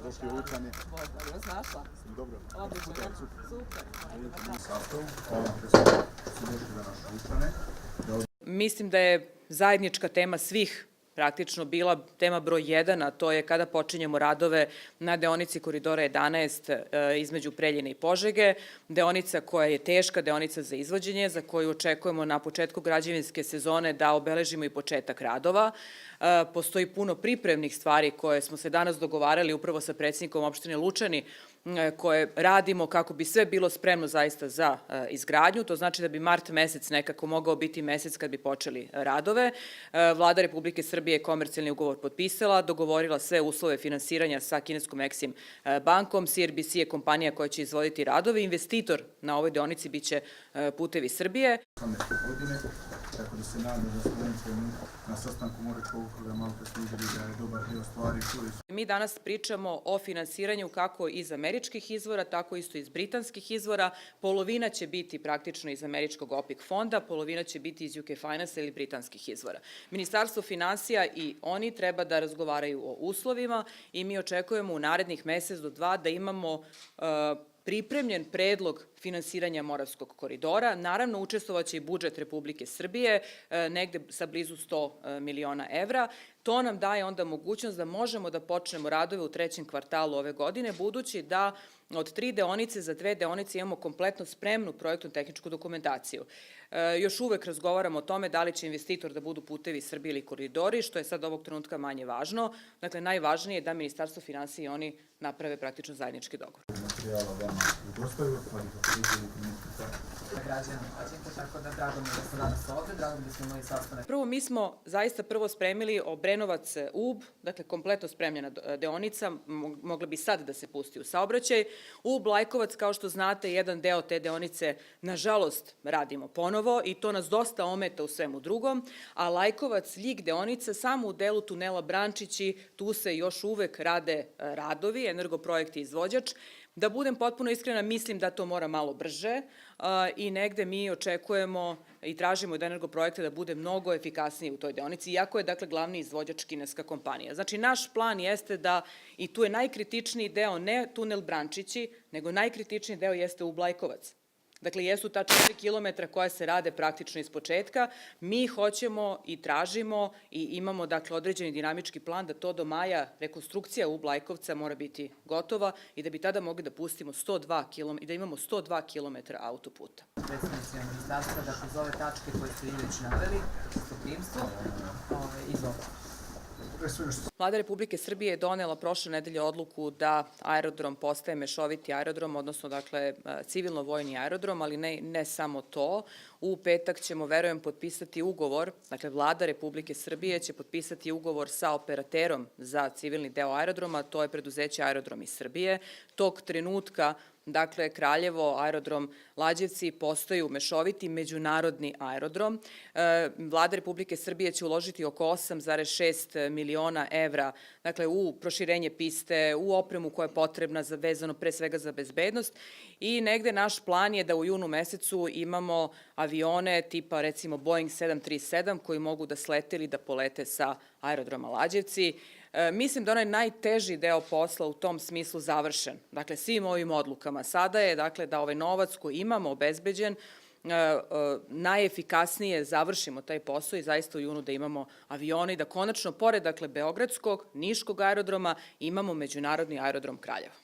došli u Lučani. Možda, vas našla? Dobro. Odlično, super. Mislim da je zajednička tema svih praktično bila tema broj 1, a to je kada počinjemo radove na deonici Koridora 11 između Preljine i Požege, deonica koja je teška, deonica za izvođenje, za koju očekujemo na početku građevinske sezone da obeležimo i početak radova. Postoji puno pripremnih stvari koje smo se danas dogovarali upravo sa predsjednikom opštine Lučani, koje radimo kako bi sve bilo spremno zaista za izgradnju. To znači da bi mart mesec nekako mogao biti mesec kad bi počeli radove. Vlada Republike Srbije je komercijalni ugovor potpisala, dogovorila sve uslove finansiranja sa kineskom Exim bankom. CRBC je kompanija koja će izvoditi radove. Investitor na ovoj deonici biće Putevi Srbije. Tako da se nadam da smo na sastanku Moračkog okruga malo pre služili da je dobar deo stvari. Mi danas pričamo o finansiranju kako iz američkih izvora, tako isto iz britanskih izvora. Polovina će biti praktično iz američkog OPIC fonda, polovina će biti iz UK Finance ili britanskih izvora. Ministarstvo finansija i oni treba da razgovaraju o uslovima i mi očekujemo u narednih mesec do 2 da imamo pripremljen predlog finansiranja Moravskog koridora. Naravno, učestvovaće i budžet Republike Srbije, negde sa blizu 100 miliona evra. To nam daje onda mogućnost da možemo da počnemo radove u 3. kvartalu ove godine, budući da od 3 deonice za 2 deonice imamo kompletno spremnu projektnu tehničku dokumentaciju. Još uvek razgovaramo o tome da li će investitor da budu Putevi Srbije ili koridori, što je sad ovog trenutka manje važno. Dakle, najvažnije je da Ministarstvo finansija i oni naprave praktično zajednički dogovor. Prvo, mi smo zaista prvo spremili Obrenovac-Ub, dakle kompletno spremljena deonica, mogla bi sad da se pusti u saobraćaj. Ub-Lajkovac, kao što znate, jedan deo te deonice, nažalost, radimo ponovo i to nas dosta ometa u svemu drugom, a Lajkovac-Ljig deonica samo u delu tunela Brančići, tu se još uvek rade radovi, Energoprojekt je izvođač. Da budem potpuno iskrena, mislim da to mora malo brže i negde mi očekujemo i tražimo od Energoprojekta da bude mnogo efikasnije u toj deonici, iako je, dakle, glavni izvođač kineska kompanija. Znači, naš plan jeste da, i tu je najkritičniji deo, ne tunel Brančići, nego najkritičniji deo jeste Ub-Lajkovac. Dakle, jesu ta 4 kilometra koja se rade praktično iz početka. Mi hoćemo i tražimo i imamo, dakle, određeni dinamički plan da to do maja rekonstrukcija Ub-Lajkovca mora biti gotova i da bi tada mogli da pustimo 102 km i da imamo 102 km autoputa. Predstavnici ministarstva da kroz ove tačke koje ste i već naveli, stoprimstvo, izvode. Vlada Republike Srbije je donela prošle nedelje odluku da aerodrom postaje mešoviti aerodrom, odnosno, dakle, civilno-vojni aerodrom, ali ne samo to. U petak ćemo, verujem, potpisati ugovor, dakle, Vlada Republike Srbije će potpisati ugovor sa operaterom za civilni deo aerodroma, to je preduzeće Aerodromi Srbije. Tog trenutka, dakle, Kraljevo, aerodrom Lađevci postaju mešoviti međunarodni aerodrom. Vlada Republike Srbije će uložiti oko 8,6 miliona evra, dakle, u proširenje piste, u opremu koja je potrebna vezano pre svega za bezbednost i negde naš plan je da u junu mesecu imamo avione tipa, recimo, Boeing 737 koji mogu da slete ili da polete sa aerodroma Lađevci. Mislim da onaj najteži deo posla u tom smislu završen. Dakle, svim ovim odlukama. Sada je, dakle, da ovaj novac koji imamo obezbeđen najefikasnije završimo taj posao i zaista u junu da imamo avione i da konačno, pored, dakle, Beogradskog, Niškog aerodroma, imamo međunarodni aerodrom Kraljevo.